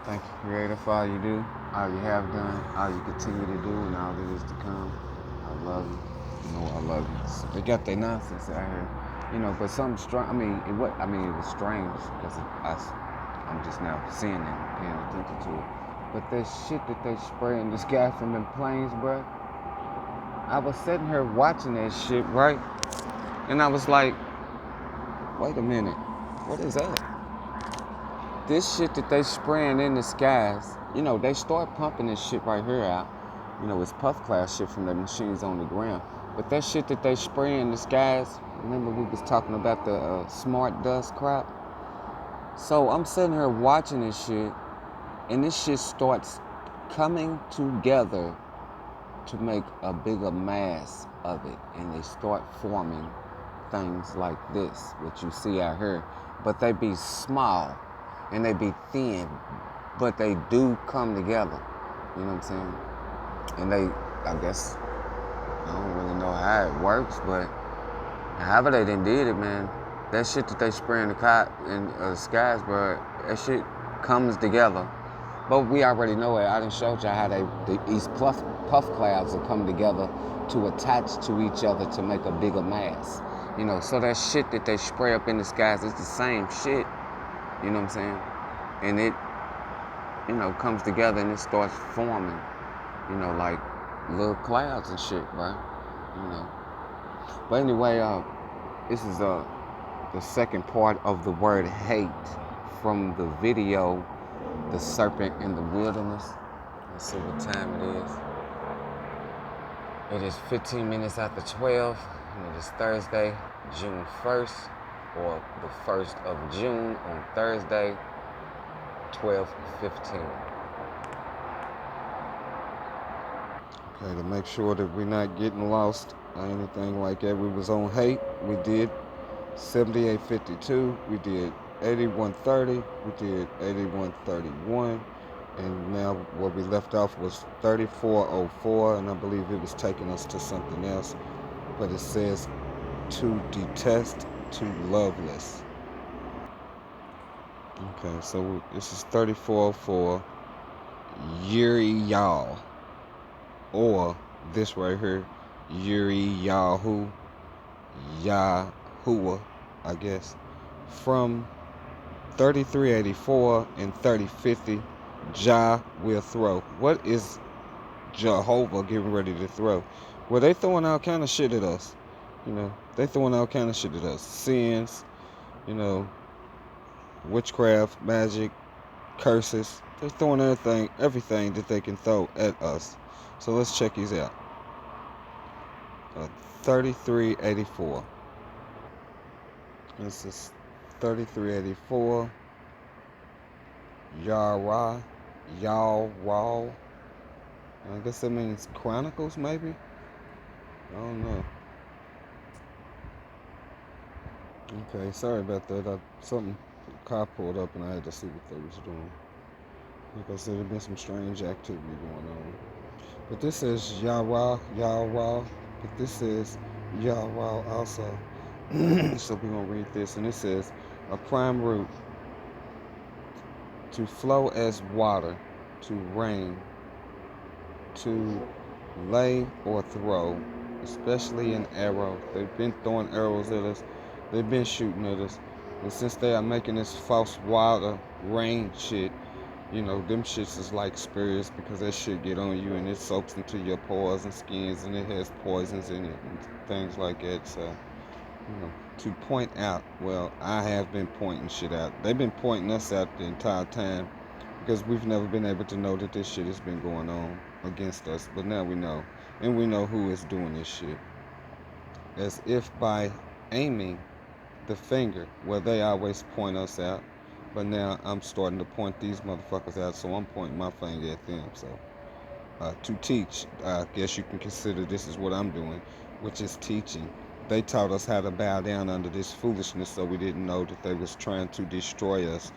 Thank you, Creator, for all you do, all you have done, all you continue to do, and all that is to come. I love you. You know I love you. So they got their nonsense out here, but something strange. It was strange because I'm just now seeing it and paying attention to it. But that shit that they spray in the sky from them planes, bro. I was sitting here watching that shit, right? And I was like, wait a minute, what is that? This shit that they spraying in the skies, they start pumping this shit right here out. It's puff class shit from the machines on the ground. But that shit that they spray in the skies, remember we was talking about the smart dust crap? So I'm sitting here watching this shit, and this shit starts coming together to make a bigger mass of it. And they start forming things like this, what you see out here. But they be small and they be thin, but they do come together. You know what I'm saying? And I guess, I don't really know how it works, but however they done did it, man, that shit that they spray in the skies, bro, that shit comes together. But we already know it. I done showed y'all how these puff clouds will come together to attach to each other to make a bigger mass. So that shit that they spray up in the skies, it's the same shit. You know what I'm saying? And it, comes together and it starts forming, like little clouds and shit, right? You know. But anyway, this is the second part of the word hate from the video, The Serpent in the Wilderness. Let's see what time it is. It is 15 minutes after 12, and it is Thursday, June 1st, or the 1st of June on Thursday, 12:15. Okay, to make sure that we're not getting lost or anything like that, we was on hate. We did 78:52. We did 81:30. We did 81:31. And now where we left off was 34:04, and I believe it was taking us to something else. But it says to detest, to loveless. Okay, so this is 34:04. Yuri Y'all. Or this right here, Yuri Yahoo, Yahuwah, I guess, from 3384 and 3050, Jah will throw. What is Jehovah getting ready to throw? Well, they throwing all kind of shit at us. They throwing all kind of shit at us. Sins, witchcraft, magic, curses. They're throwing everything that they can throw at us. So let's check these out. 3384. This is 3384. Yara. Yawal. I guess that means Chronicles, maybe? I don't know. Okay, sorry about that. Something car pulled up and I had to see what they was doing. Like I said, there's been some strange activity going on. But this says Yara. But this says Yara also. So we're going to read this. And it says, a prime route to flow as water, to rain, to lay or throw, especially an arrow. They've been throwing arrows at us. They've been shooting at us. And since they are making this false water rain shit, them shits is like spirits because that shit get on you and it soaks into your pores and skins and it has poisons in it and things like that. So, to point out, well, I have been pointing shit out. They've been pointing us out the entire time because we've never been able to know that this shit has been going on against us. But now we know. And we know who is doing this shit. As if by aiming the finger, well, they always point us out. But now I'm starting to point these motherfuckers out, so I'm pointing my finger at them. So, to teach, I guess you can consider this is what I'm doing, which is teaching. They taught us how to bow down under this foolishness, so we didn't know that they was trying to destroy us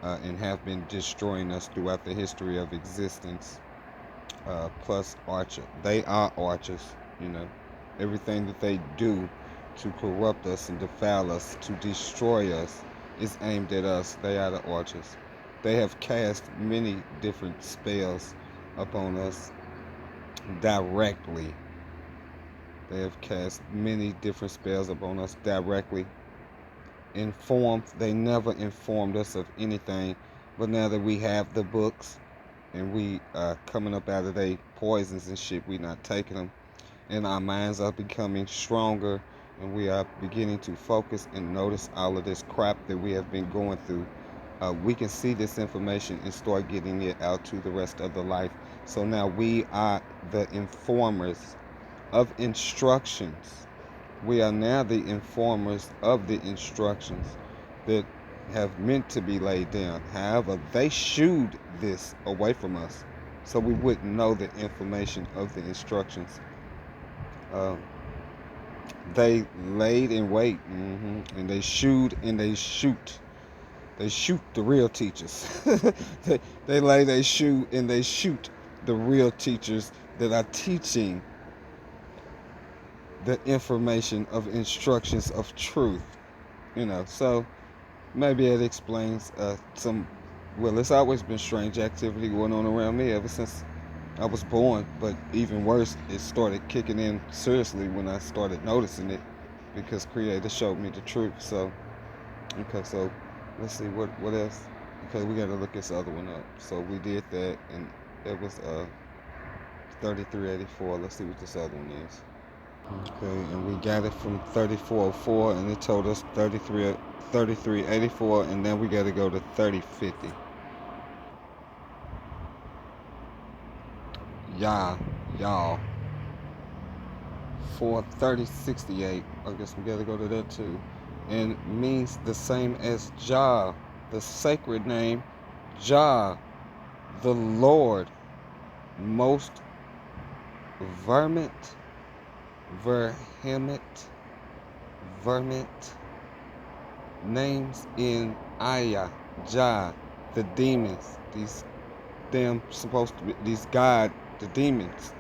and have been destroying us throughout the history of existence. Plus archer. They are archers, Everything that they do to corrupt us and defile us, to destroy us, is aimed at us. They are the archers. They have cast many different spells upon us directly. They have cast many different spells upon us directly. They never informed us of anything, but now that we have the books and we are coming up out of their poisons and shit, we not taking them, and our minds are becoming stronger, and we are beginning to focus and notice all of this crap that we have been going through. We can see this information and start getting it out to the rest of the life. So now we are the informers of instructions. We are now the informers of the instructions that have meant to be laid down. However, they shooed this away from us so we wouldn't know the information of the instructions. Uh, they laid in wait, and they shooed and they shoot. They shoot the real teachers. they lay, they shoot, and they shoot the real teachers that are teaching the information of instructions of truth. So maybe it explains some. Well, it's always been strange activity going on around me ever since I was born, but even worse, it started kicking in seriously when I started noticing it, because Creator showed me the truth. So, okay, so let's see what else. Okay, we got to look this other one up. So we did that, and it was 3384. Let's see what this other one is. Okay, and we got it from 3404, and it told us 3384, and then we got to go to 3050. Y'all. For 3068, I guess we got to go to that too. And means the same as Jah, the sacred name, Jah, the Lord, most vehement, names in Ayah, Jah, the demons, these damn supposed to be, these God, the demons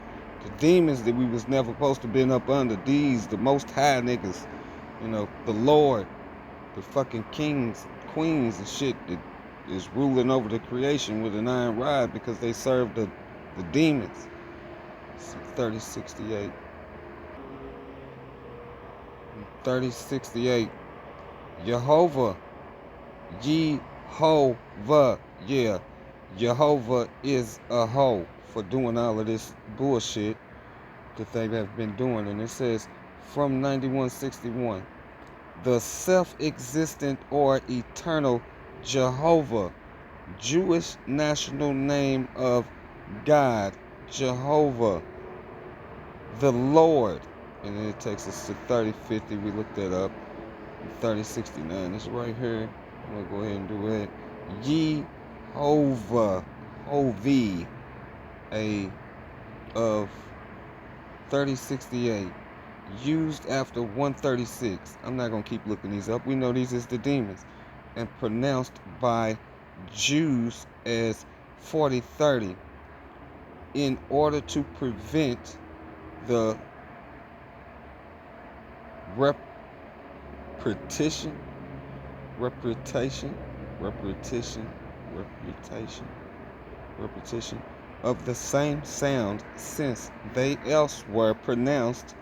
that we was never supposed to been up under, these, the most high niggas, the Lord, the fucking kings, queens and shit that is ruling over the creation with an iron rod because they serve the demons. 3068. 3068. Jehovah. Yeah. Jehovah is a hoe for doing all of this bullshit that they have been doing. And it says from 9161, the self-existent or eternal Jehovah, Jewish national name of God, Jehovah, the Lord. And then it takes us to 3050. We looked that up. 3069 is right here. I'm gonna go ahead and do it. Jehovah, O-V, a of 3068, used after 136. I'm not gonna keep looking these up. We know these is the demons, and pronounced by Jews as 4030 in order to prevent the repetition of the same sound, since they else were pronounced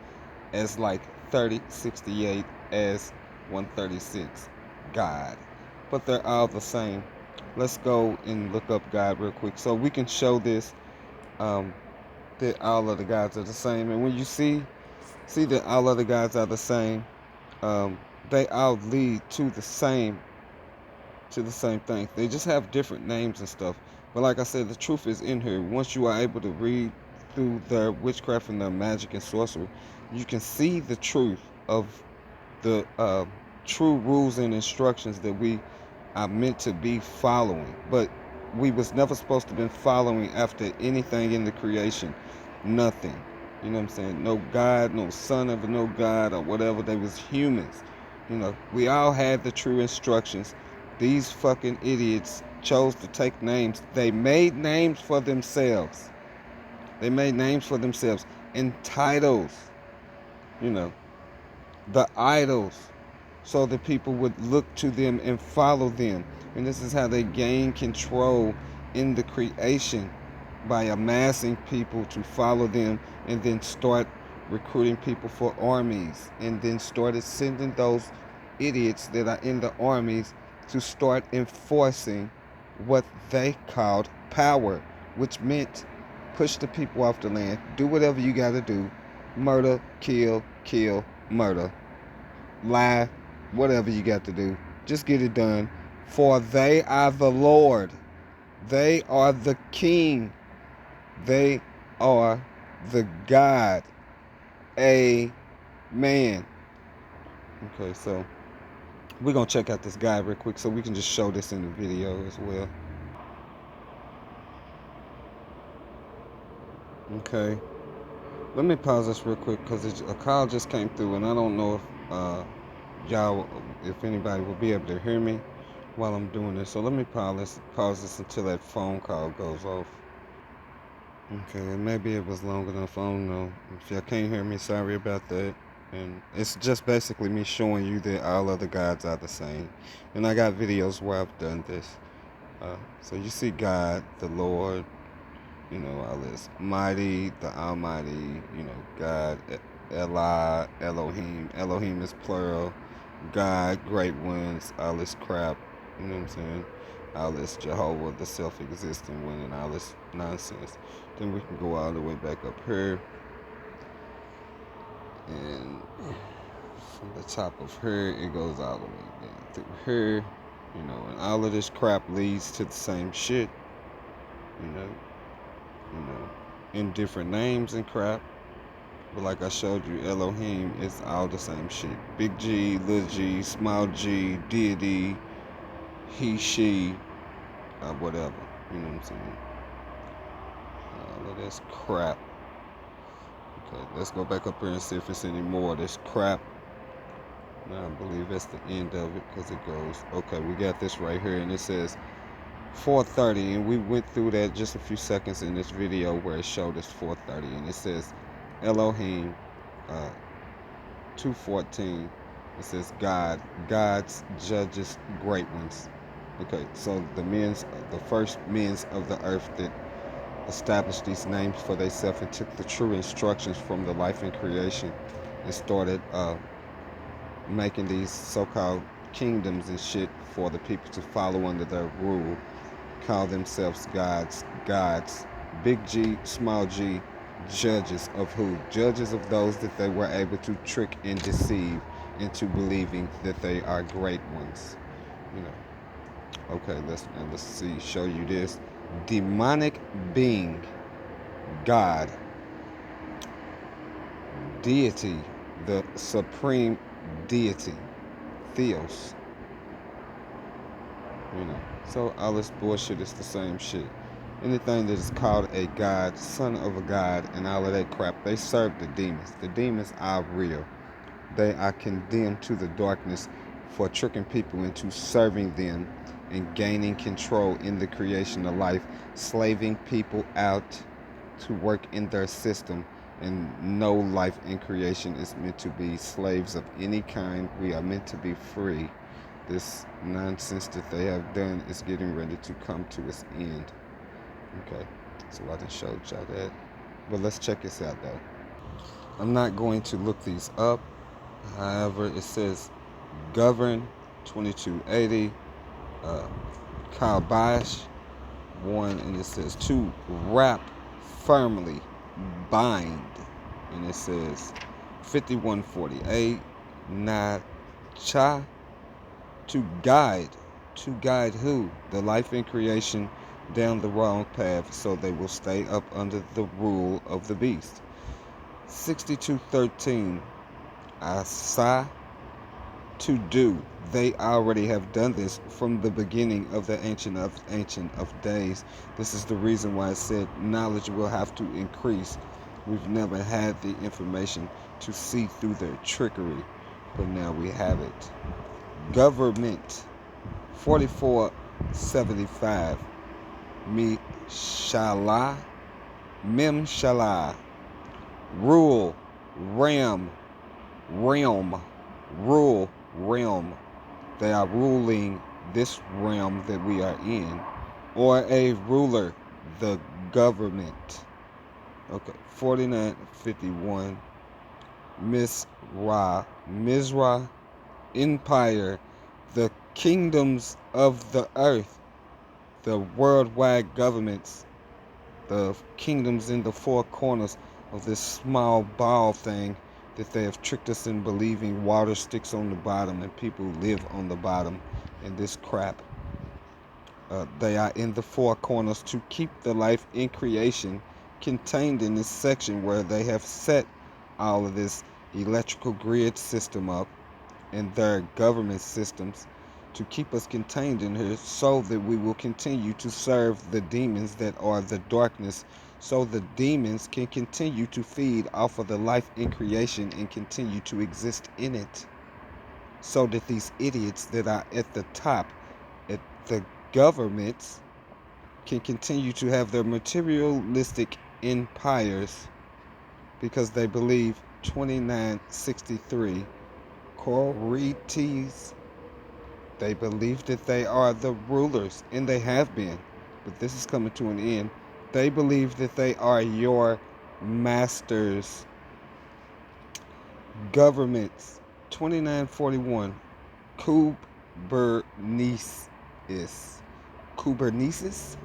as like 3068 as 136, God. But they're all the same. Let's go and look up God real quick so we can show this, that all of the gods are the same. And when you see that all of the gods are the same, they all lead to the same thing. They just have different names and stuff. But like I said, the truth is in here. Once you are able to read through their witchcraft and their magic and sorcery, you can see the truth of the true rules and instructions that we are meant to be following. But we was never supposed to be following after anything in the creation. Nothing. You know what I'm saying? No God, no son of no God or whatever. They was humans. We all had the true instructions. These fucking idiots chose to take names. They made names for themselves. And titles. The idols. So that people would look to them and follow them. And this is how they gain control in the creation, by amassing people to follow them, and then start recruiting people for armies, and then started sending those idiots that are in the armies to start enforcing what they called power, which meant push the people off the land, do whatever you got to do, murder, kill, murder, lie, whatever you got to do, just get it done. For they are the Lord, they are the King, they are the God. Amen. Okay, so we're going to check out this guy real quick so we can just show this in the video as well. Okay. Let me pause this real quick because a call just came through, and I don't know if anybody will be able to hear me while I'm doing this. So let me pause this until that phone call goes off. Okay, maybe it was long enough. I don't know. If y'all can't hear me, sorry about that. And it's just basically me showing you that all other gods are the same. And I got videos where I've done this. So you see God, the Lord, all this mighty, the Almighty, God, Eli, Elohim. Elohim is plural. God, great ones, all this crap. You know what I'm saying? All this Jehovah, the self-existing one, and all this nonsense. Then we can go all the way back up here. And from the top of here, it goes all the way down through here. And all of this crap leads to the same shit. In different names and crap. But like I showed you, Elohim is all the same shit. Big G, little g, small g, deity, he, she, whatever. You know what I'm saying? All of this crap. Okay, let's go back up here and see if it's any more of this crap. Now I believe that's the end of it because it goes, okay, we got this right here, and it says 4:30, and we went through that just a few seconds in this video where it showed us 4:30, and it says Elohim 2:14. It says God's judges, great ones. Okay, so the first men of the earth that established these names for themselves and took the true instructions from the life and creation and started making these so-called kingdoms and shit for the people to follow under their rule, call themselves gods, big G, small g, judges of who? Judges of those that they were able to trick and deceive into believing that they are great ones. Okay, let's see, show you this. Demonic being, God, deity, the supreme deity, Theos. So all this bullshit is the same shit. Anything that is called a god, son of a god, and all of that crap, they serve the demons. The demons are real. They are condemned to the darkness for tricking people into serving them and gaining control in the creation of life, slaving people out to work in their system. And no life in creation is meant to be slaves of any kind. We are meant to be free. This nonsense that they have done is getting ready to come to its end. Okay, so I done showed y'all that. But let's check this out though. I'm not going to look these up. However, it says govern 2280, Kabash 1, and it says to wrap firmly, bind, and it says 5148 Nacha, to guide who? The life in creation down the wrong path so they will stay up under the rule of the beast. 6213 Asa, to do. They already have done this from the beginning of the ancient of days. This is the reason why I said knowledge will have to increase. We've never had the information to see through their trickery, but now we have it. Government 4475 Memshalah, rule, realm, rule, realm. They are ruling this realm that we are in, or a ruler, the government. Okay, 4951. Mizra, empire, the kingdoms of the earth, the worldwide governments, the kingdoms in the four corners of this small ball thing that they have tricked us in believing water sticks on the bottom and people live on the bottom in this crap. They are in the four corners to keep the life in creation contained in this section where they have set all of this electrical grid system up and their government systems to keep us contained in here so that we will continue to serve the demons that are the darkness, so the demons can continue to feed off of the life in creation and continue to exist in it, so that these idiots that are at the top, at the governments, can continue to have their materialistic empires because they believe 2963 Corites. They believe that they are the rulers, and they have been, but this is coming to an end. They believe that they are your masters. Governments. 2941 Kubernetes. Kubernetes?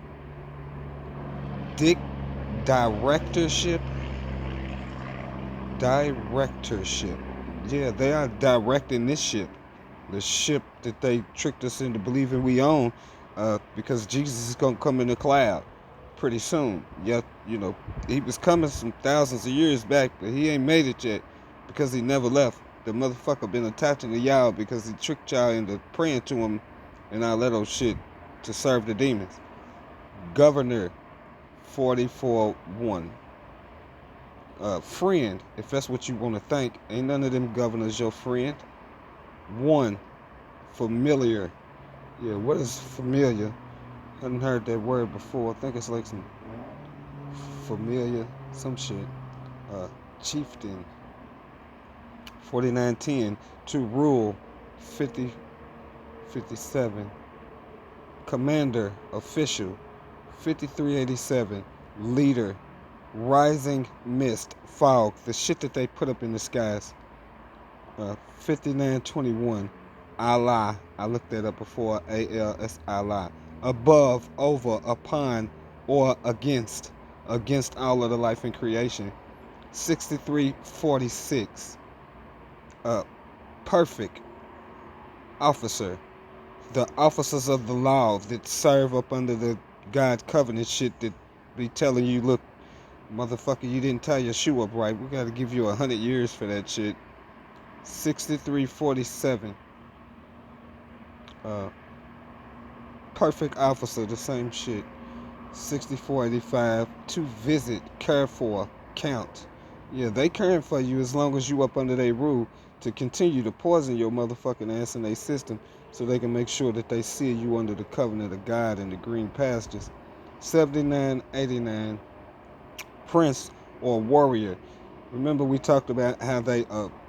Directorship. Yeah, they are directing this ship. The ship that they tricked us into believing we own, because Jesus is going to come in the cloud pretty soon. Yet, he was coming some thousands of years back, but he ain't made it yet because he never left. The motherfucker been attaching to y'all because he tricked y'all into praying to him and all that old shit to serve the demons. Governor 44-1. Friend, if that's what you want to think, ain't none of them governors your friend. 1. Familiar. Yeah, what is familiar? Hadn't heard that word before. I think it's like some familiar, some shit. Chieftain. 4910. To rule. 5057. Commander. Official. 5387. Leader. Rising mist. Fog. The shit that they put up in the skies. 5921. Allah. I looked that up before. ALS. Allah. Above, over, upon, or against. Against all of the life in creation. 6346. Perfect. Officer. The officers of the law that serve up under the God covenant shit that be telling you, look, motherfucker, you didn't tie your shoe up right. We gotta give you 100 years for that shit. 6347. Perfect officer, the same shit. 6485. To visit, care for, count. Yeah, they caring for you as long as you up under their rule to continue to poison your motherfucking ass in their system so they can make sure that they seal you under the covenant of God in the green pastures. 7989. Prince or warrior. Remember we talked about how they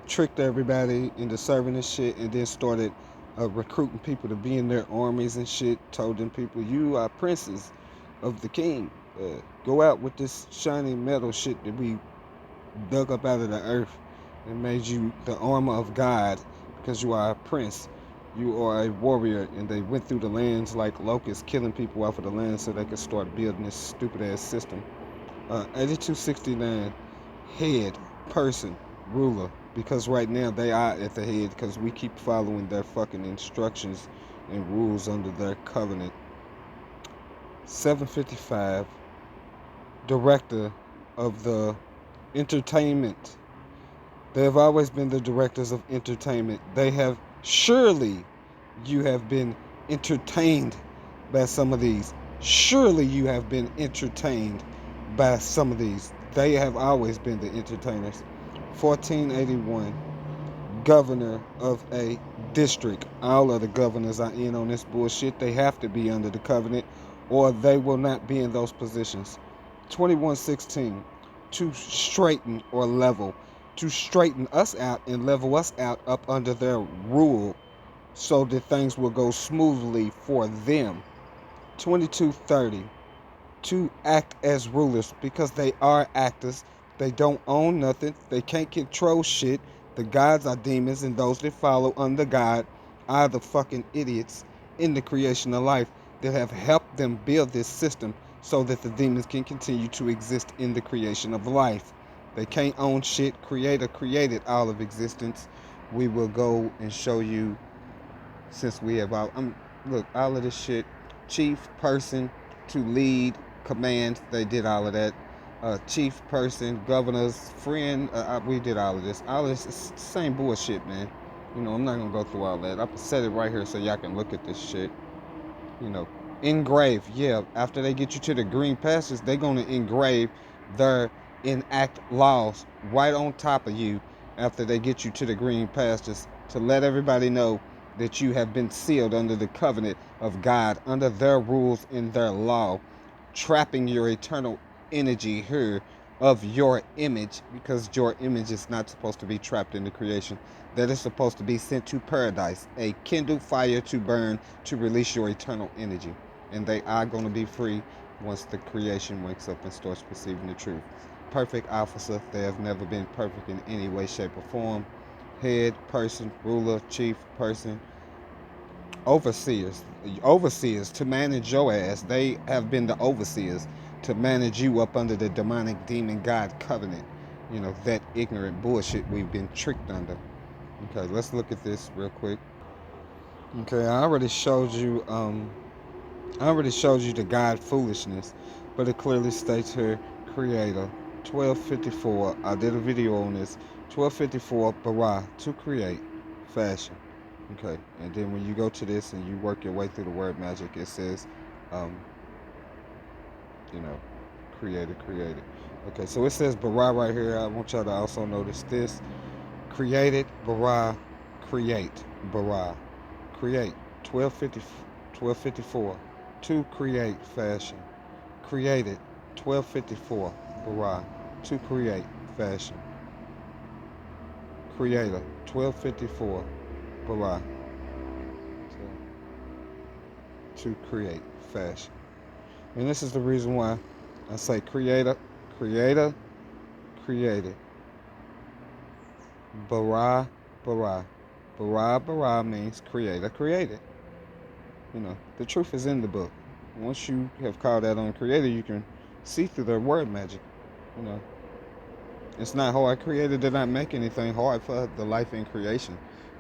tricked everybody into serving this shit and then started recruiting people to be in their armies and shit. Told them people, you are princes of the king. Go out with this shiny metal shit that we dug up out of the earth and made you the armor of God because you are a prince. You are a warrior. And they went through the lands like locusts, killing people off of the land so they could start building this stupid ass system. 8269. Head, person, ruler. Because right now they are at the head because we keep following their fucking instructions and rules under their covenant. 755. Director of the entertainment. They have always been the directors of entertainment. They have, surely you have been entertained by some of these. Surely you have been entertained by some of these. They have always been the entertainers. 1481. Governor of a district. All of the governors are in on this bullshit. They have to be under the covenant or they will not be in those positions. 2116. To straighten or level. To straighten us out and level us out up under their rule. so that things will go smoothly for them. 2230, to act as rulers because they are actors. They don't own nothing. They can't control shit. The gods are demons, and those that follow under God are the fucking idiots in the creation of life that have helped them build this system so that the demons can continue to exist in the creation of life. They can't own shit. Creator created all of existence. We will go and show you, since we have all look, all of this shit, chief person to lead command, they did all of that. Chief person, governor's friend, we did all of this. All of this is the same bullshit, man. You know, I'm not gonna go through all that. I set it right here so y'all can look at this shit. You know, engrave, yeah. After they get you to the green pastures, they're gonna engrave their enact laws right on top of you after they get you to the green pastures to let everybody know that you have been sealed under the covenant of God, under their rules and their law, trapping your eternal energy here of your image, because your image is not supposed to be trapped in the creation. That is supposed to be sent to paradise, a kindled fire to burn to release your eternal energy. And they are going to be free once the creation wakes up and starts perceiving the truth. Perfect officer, they have never been perfect in any way, shape, or form. Head person, ruler, chief person, overseers to manage your ass. They have been the overseers to manage you up under the demonic demon god covenant. You know, that ignorant bullshit we've been tricked under. Okay, let's look at this real quick. Okay, I already showed you the God foolishness, but it clearly states here, creator, 1254. I did a video on this. 1254 bara, to create, fashion. Okay, and then when you go to this and you work your way through the word magic, it says, um, you know, created. Okay, so it says bara right here. I want y'all to also notice this. Created, bara, create, bara, create. 1250, 1254. To create, fashion. Created, 1254. Bara, to create, fashion. Creator, 1254. Bara, to create, fashion. And this is the reason why I say creator, creator, created. Bara, bara. Bara means creator, created. You know, the truth is in the book. Once you have called that on creator, you can see through their word magic. You know, it's not hard. Creator did not make anything hard for the life in creation.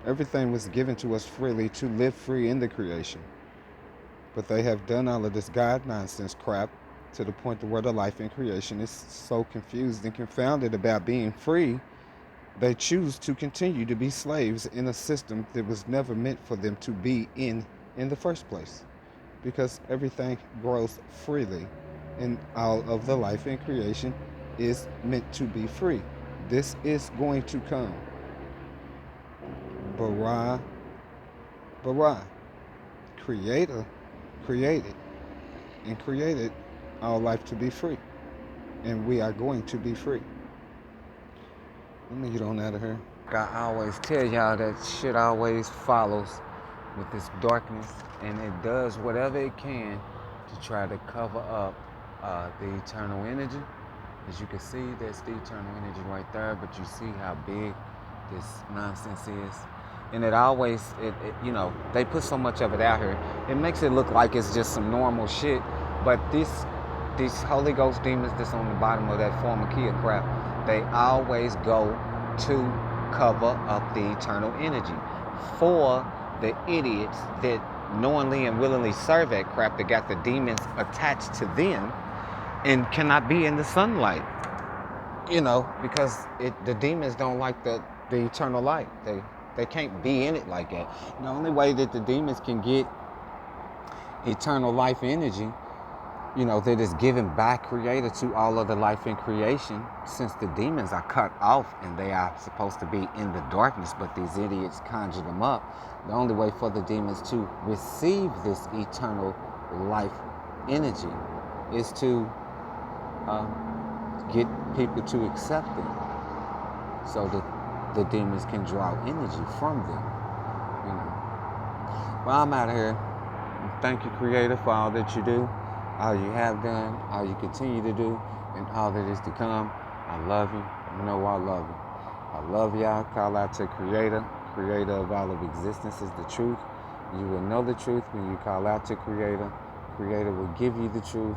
Everything was given to us freely to live free in the creation. But they have done all of this God nonsense crap to the point to where the life in creation is so confused and confounded about being free, they choose to continue to be slaves in a system that was never meant for them to be in the first place. Because everything grows freely, and all of the life in creation is meant to be free. This is going to come. Bara, bara. Creator created and created our life to be free. And we are going to be free. Let me get on out of here. I always tell y'all that shit always follows with this darkness, and it does whatever it can to try to cover up the eternal energy. As you can see, that's the eternal energy right there, but you see how big this nonsense is. And it always, you know, they put so much of it out here. It makes it look like it's just some normal shit, but these Holy Ghost demons that's on the bottom of that pharmakia crap, they always go to cover up the eternal energy for the idiots that knowingly and willingly serve that crap, that got the demons attached to them and cannot be in the sunlight. You know, because the demons don't like the eternal light. They can't be in it like that. The only way that the demons can get eternal life energy, you know, that is given by Creator to all of the life in creation, since the demons are cut off and they are supposed to be in the darkness, but these idiots conjure them up. The only way for the demons to receive this eternal life energy is to get people to accept it, so that the demons can draw energy from them. You know, Well, I'm out of here. Thank you, Creator, for all that you do, all you have done, all you continue to do, and all that is to come. I love you. You know I love you. I love y'all. Call out to Creator. Creator of all of existence is the truth. You will know the truth when you call out to Creator. Creator will give you the truth,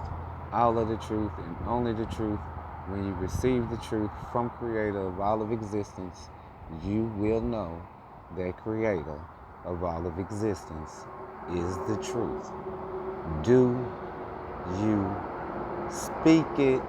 all of the truth, and only the truth. When you receive the truth from Creator of all of existence, you will know that Creator of all of existence is the truth. Do you speak it?